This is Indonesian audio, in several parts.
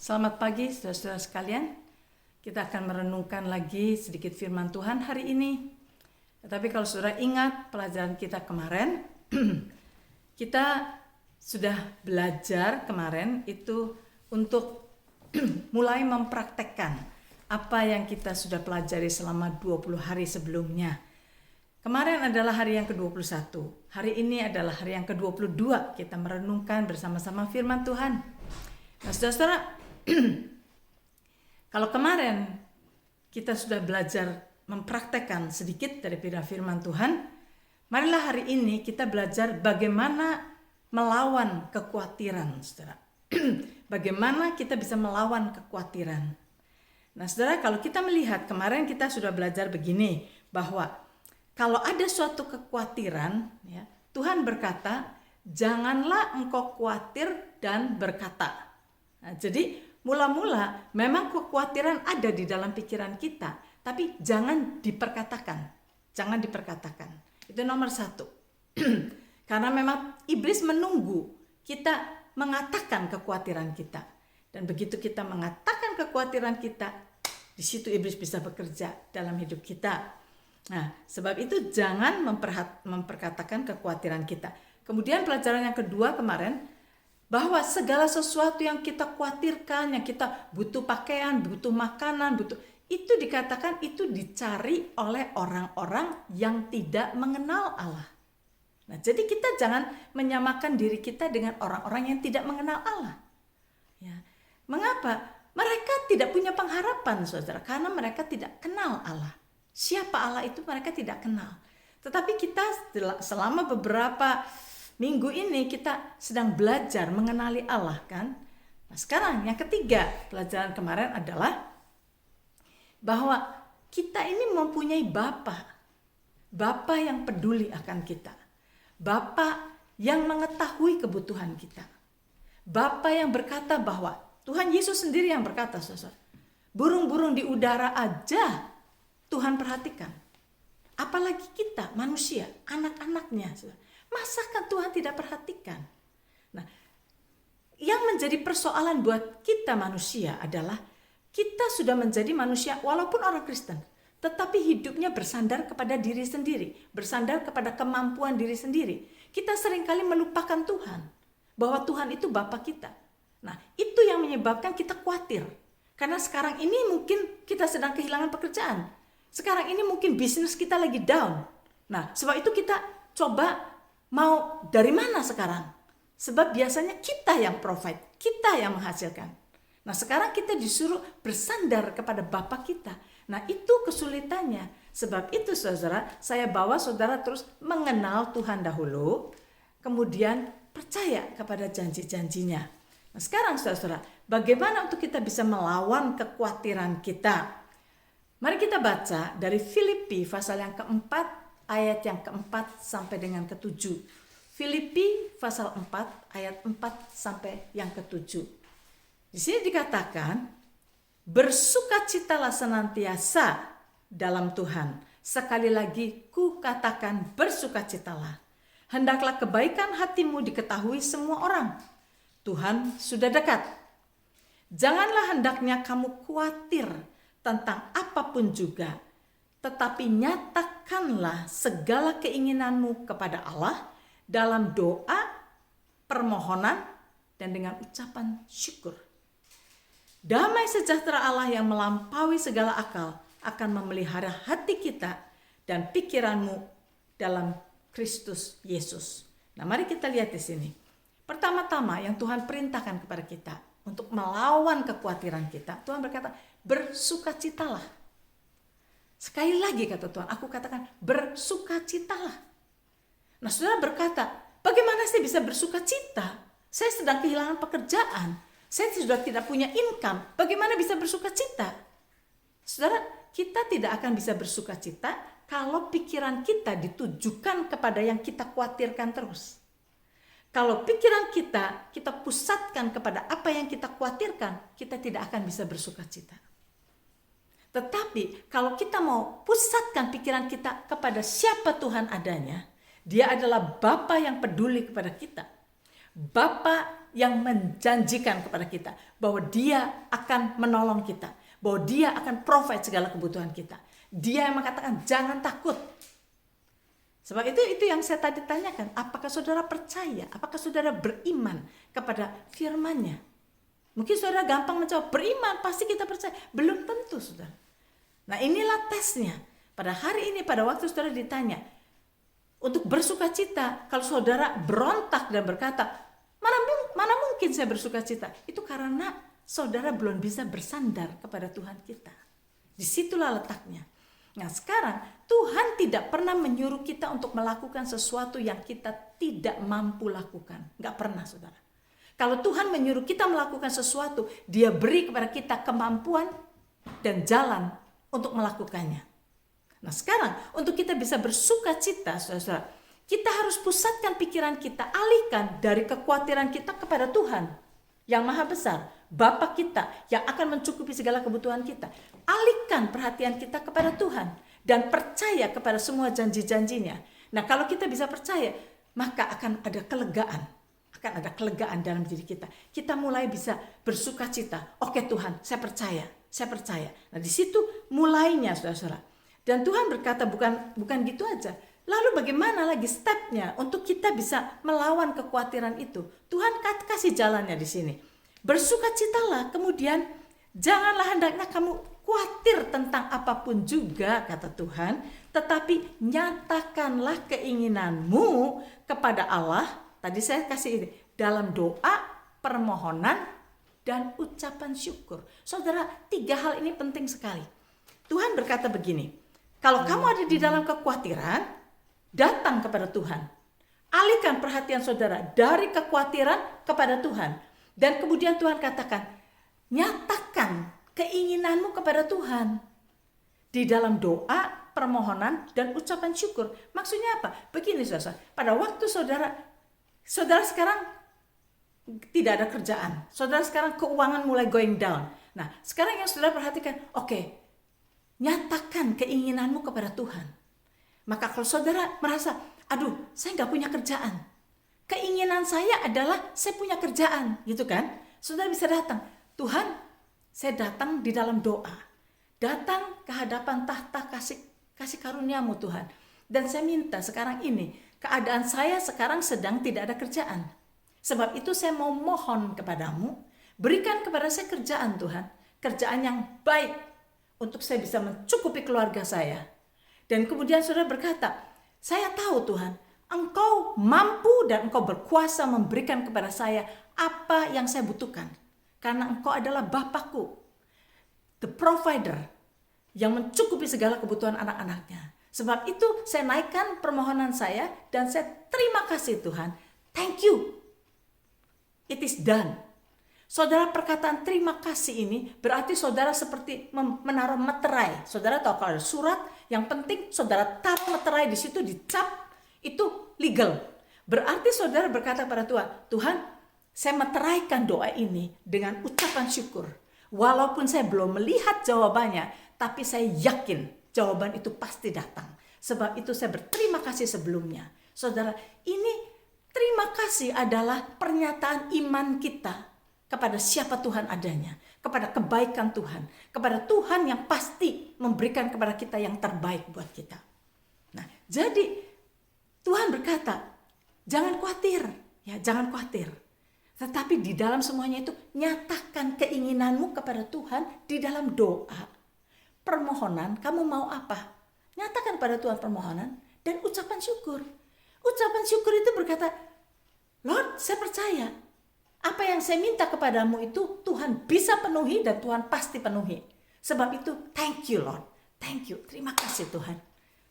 Selamat pagi saudara-saudara sekalian. Kita akan merenungkan lagi sedikit firman Tuhan hari ini. Tetapi kalau saudara ingat pelajaran kita kemarin, kita sudah belajar kemarin itu untuk mulai mempraktekkan apa yang kita sudah pelajari selama 20 hari sebelumnya. Kemarin adalah hari yang ke-21. Hari ini adalah hari yang ke-22. Kita merenungkan bersama-sama firman Tuhan. Nah, saudara-saudara, kalau kemarin kita sudah belajar mempraktekkan sedikit dari firman Tuhan, marilah hari ini kita belajar bagaimana melawan kekhawatiran, saudara. Bagaimana kita bisa melawan kekhawatiran. Nah, saudara, kalau kita melihat kemarin kita sudah belajar begini, bahwa kalau ada suatu kekhawatiran, ya, Tuhan berkata, janganlah engkau khawatir dan berkata. Nah, jadi mula-mula memang kekhawatiran ada di dalam pikiran kita, tapi jangan diperkatakan. Jangan diperkatakan. Itu nomor satu. Karena memang iblis menunggu kita mengatakan kekhawatiran kita. Dan begitu kita mengatakan kekhawatiran kita, di situ iblis bisa bekerja dalam hidup kita. Nah, sebab itu jangan memperkatakan kekhawatiran kita. Kemudian pelajaran yang kedua kemarin, bahwa segala sesuatu yang kita khawatirkan, yang kita butuh pakaian, butuh makanan, itu dikatakan itu dicari oleh orang-orang yang tidak mengenal Allah. Nah, jadi kita jangan menyamakan diri kita dengan orang-orang yang tidak mengenal Allah. Ya. Mengapa? Mereka tidak punya pengharapan, saudara, karena mereka tidak kenal Allah. Siapa Allah itu mereka tidak kenal. Tetapi kita selama beberapa minggu ini kita sedang belajar mengenali Allah, kan? Nah, sekarang yang ketiga pelajaran kemarin adalah bahwa kita ini mempunyai Bapa yang peduli akan kita. Bapa yang mengetahui kebutuhan kita. Bapa yang berkata bahwa Tuhan Yesus sendiri yang berkata, saudara, burung-burung di udara aja Tuhan perhatikan. Apalagi kita manusia, anak-anaknya. Masakan Tuhan tidak perhatikan? Nah, yang menjadi persoalan buat kita manusia adalah kita sudah menjadi manusia walaupun orang Kristen, tetapi hidupnya bersandar kepada diri sendiri, bersandar kepada kemampuan diri sendiri. Kita seringkali melupakan Tuhan, bahwa Tuhan itu Bapa kita. Nah, itu yang menyebabkan kita khawatir. Karena sekarang ini mungkin kita sedang kehilangan pekerjaan. Sekarang ini mungkin bisnis kita lagi down. Nah, sebab itu kita coba mau dari mana sekarang? Sebab biasanya kita yang provide, kita yang menghasilkan. Nah, sekarang kita disuruh bersandar kepada Bapa kita. Nah, itu kesulitannya. Sebab itu, saudara, saya bawa saudara terus mengenal Tuhan dahulu, kemudian percaya kepada janji-janjinya. Nah, sekarang, saudara, bagaimana untuk kita bisa melawan kekhawatiran kita? Mari kita baca dari Filipi pasal yang keempat, ayat yang keempat sampai dengan ketujuh. Filipi pasal 4, ayat 4 sampai yang ketujuh. Di sini dikatakan, bersukacitalah senantiasa dalam Tuhan. Sekali lagi ku katakan bersukacitalah. Hendaklah kebaikan hatimu diketahui semua orang. Tuhan sudah dekat. Janganlah hendaknya kamu khawatir tentang apapun juga, tetapi nyatakanlah segala keinginanmu kepada Allah dalam doa, permohonan, dan dengan ucapan syukur. Damai sejahtera Allah yang melampaui segala akal akan memelihara hati kita dan pikiranmu dalam Kristus Yesus. Nah, mari kita lihat di sini. Pertama-tama yang Tuhan perintahkan kepada kita untuk melawan kekhawatiran kita, Tuhan berkata, bersukacitalah. Sekali lagi kata Tuhan, aku katakan bersukacitalah. Nah, saudara berkata, bagaimana saya bisa bersukacita? Saya sedang kehilangan pekerjaan. Saya sudah tidak punya income. Bagaimana bisa bersukacita? Saudara, kita tidak akan bisa bersukacita kalau pikiran kita ditujukan kepada yang kita khawatirkan terus. Kalau pikiran kita pusatkan kepada apa yang kita khawatirkan, kita tidak akan bisa bersukacita. Tetapi kalau kita mau pusatkan pikiran kita kepada siapa Tuhan adanya, Dia adalah Bapa yang peduli kepada kita. Bapa yang menjanjikan kepada kita bahwa Dia akan menolong kita, bahwa Dia akan provide segala kebutuhan kita. Dia yang mengatakan jangan takut. Sebab itu yang saya tadi tanyakan, apakah saudara percaya, apakah saudara beriman kepada firman-Nya? Mungkin saudara gampang menjawab, beriman pasti kita percaya. Belum tentu, saudara. Nah, inilah tesnya. Pada hari ini, pada waktu saudara ditanya, untuk bersuka cita, kalau saudara berontak dan berkata, mana mungkin saya bersuka cita? Itu karena saudara belum bisa bersandar kepada Tuhan kita. Disitulah letaknya. Nah, sekarang Tuhan tidak pernah menyuruh kita untuk melakukan sesuatu yang kita tidak mampu lakukan. Nggak pernah, saudara. Kalau Tuhan menyuruh kita melakukan sesuatu, Dia beri kepada kita kemampuan dan jalan untuk melakukannya. Nah, sekarang untuk kita bisa bersuka cita, saudara, kita harus pusatkan pikiran kita, alihkan dari kekhawatiran kita kepada Tuhan yang Maha Besar, Bapa kita yang akan mencukupi segala kebutuhan kita. Alihkan perhatian kita kepada Tuhan dan percaya kepada semua janji-janjinya. Nah, kalau kita bisa percaya, maka akan ada kelegaan. Akan ada kelegaan dalam diri kita. Kita mulai bisa bersuka cita. Oke Tuhan, saya percaya. Nah, di situ mulainya, saudara-saudara. Dan Tuhan berkata bukan gitu aja. Lalu bagaimana lagi stepnya untuk kita bisa melawan kekhawatiran itu? Tuhan kasih jalannya di sini. Bersukacitalah, kemudian janganlah hendaknya kamu khawatir tentang apapun juga, kata Tuhan, tetapi nyatakanlah keinginanmu kepada Allah. Tadi saya kasih ini, dalam doa, permohonan, dan ucapan syukur. Saudara, 3 hal ini penting sekali. Tuhan berkata begini, kalau kamu ada di dalam kekhawatiran, datang kepada Tuhan. Alihkan perhatian saudara dari kekhawatiran kepada Tuhan. Dan kemudian Tuhan katakan, nyatakan keinginanmu kepada Tuhan. Di dalam doa, permohonan, dan ucapan syukur. Maksudnya apa? Begini saudara, pada waktu saudara sekarang tidak ada kerjaan. Saudara sekarang keuangan mulai going down. Nah, sekarang yang saudara perhatikan, oke, nyatakan keinginanmu kepada Tuhan. Maka kalau saudara merasa, aduh, saya nggak punya kerjaan. Keinginan saya adalah saya punya kerjaan, gitu kan? Saudara bisa datang, Tuhan, saya datang di dalam doa. Datang ke hadapan tahta kasih karuniamu Tuhan. Dan saya minta sekarang ini, keadaan saya sekarang sedang tidak ada kerjaan. Sebab itu saya mau mohon kepadamu, berikan kepada saya kerjaan Tuhan. Kerjaan yang baik untuk saya bisa mencukupi keluarga saya. Dan kemudian saudara berkata, saya tahu Tuhan, Engkau mampu dan Engkau berkuasa memberikan kepada saya apa yang saya butuhkan. Karena Engkau adalah Bapakku, the provider, yang mencukupi segala kebutuhan anak-anaknya. Sebab itu saya naikkan permohonan saya dan saya terima kasih Tuhan. Thank you. It is done. Saudara, perkataan terima kasih ini berarti saudara seperti menaruh meterai. Saudara tahu kalau ada surat, yang penting saudara taruh meterai di situ, dicap, itu legal. Berarti saudara berkata pada Tuhan, Tuhan, saya meteraikan doa ini dengan ucapan syukur. Walaupun saya belum melihat jawabannya, tapi saya yakin jawaban itu pasti datang. Sebab itu saya berterima kasih sebelumnya. Saudara, ini terima kasih adalah pernyataan iman kita kepada siapa Tuhan adanya, kepada kebaikan Tuhan, kepada Tuhan yang pasti memberikan kepada kita yang terbaik buat kita. Nah, jadi Tuhan berkata, jangan khawatir, ya jangan khawatir. Tetapi di dalam semuanya itu nyatakan keinginanmu kepada Tuhan di dalam doa, permohonan. Kamu mau apa? Nyatakan pada Tuhan permohonan dan ucapan syukur. Ucapan syukur itu berkata, Lord, saya percaya apa yang saya minta kepadamu itu Tuhan bisa penuhi dan Tuhan pasti penuhi. Sebab itu, thank you Lord, thank you, terima kasih Tuhan.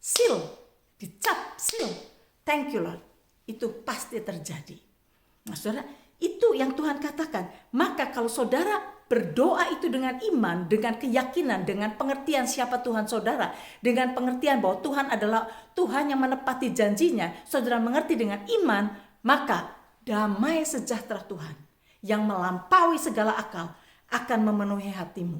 Seal, dicap, seal. Thank you Lord, itu pasti terjadi. Nah saudara, itu yang Tuhan katakan. Maka kalau saudara berdoa itu dengan iman, dengan keyakinan, dengan pengertian siapa Tuhan saudara, dengan pengertian bahwa Tuhan adalah Tuhan yang menepati janjinya, saudara mengerti dengan iman, maka damai sejahtera Tuhan yang melampaui segala akal akan memenuhi hatimu.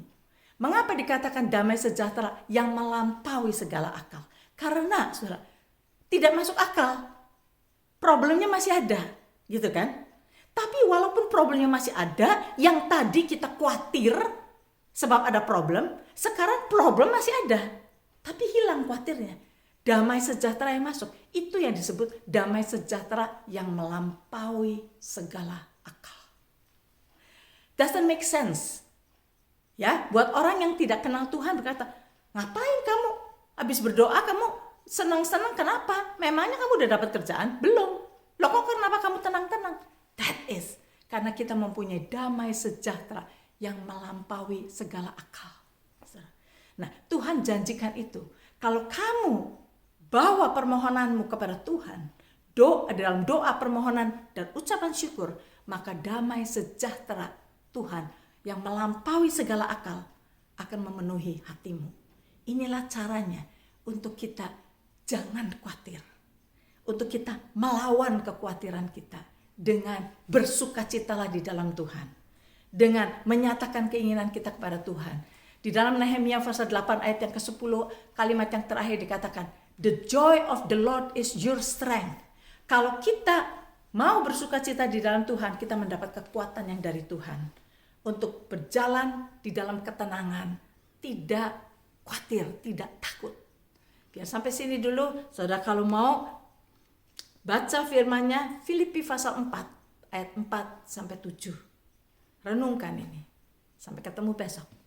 Mengapa dikatakan damai sejahtera yang melampaui segala akal? Karena saudara, tidak masuk akal. Problemnya masih ada, gitu kan? Tapi walaupun problemnya masih ada, yang tadi kita khawatir sebab ada problem, sekarang problem masih ada. Tapi hilang khawatirnya. Damai sejahtera yang masuk, itu yang disebut damai sejahtera yang melampaui segala akal. Doesn't make sense. Ya, buat orang yang tidak kenal Tuhan berkata, ngapain kamu habis berdoa kamu senang-senang, kenapa? Memangnya kamu udah dapat kerjaan? Belum. Loh kok kenapa kamu tenang-tenang? That is karena kita mempunyai damai sejahtera yang melampaui segala akal. Nah, Tuhan janjikan itu. Kalau kamu bawa permohonanmu kepada Tuhan, dalam doa permohonan dan ucapan syukur, maka damai sejahtera Tuhan yang melampaui segala akal akan memenuhi hatimu. Inilah caranya untuk kita jangan khawatir. Untuk kita melawan kekhawatiran kita dengan bersukacitalah di dalam Tuhan. Dengan menyatakan keinginan kita kepada Tuhan. Di dalam Nehemia pasal 8 ayat yang ke-10, kalimat yang terakhir dikatakan, the joy of the Lord is your strength. Kalau kita mau bersukacita di dalam Tuhan, kita mendapat kekuatan yang dari Tuhan. Untuk berjalan di dalam ketenangan, tidak khawatir, tidak takut. Biar sampai sini dulu, saudara kalau mau baca firman-Nya, Filipi pasal 4, ayat 4 sampai 7. Renungkan ini. Sampai ketemu besok.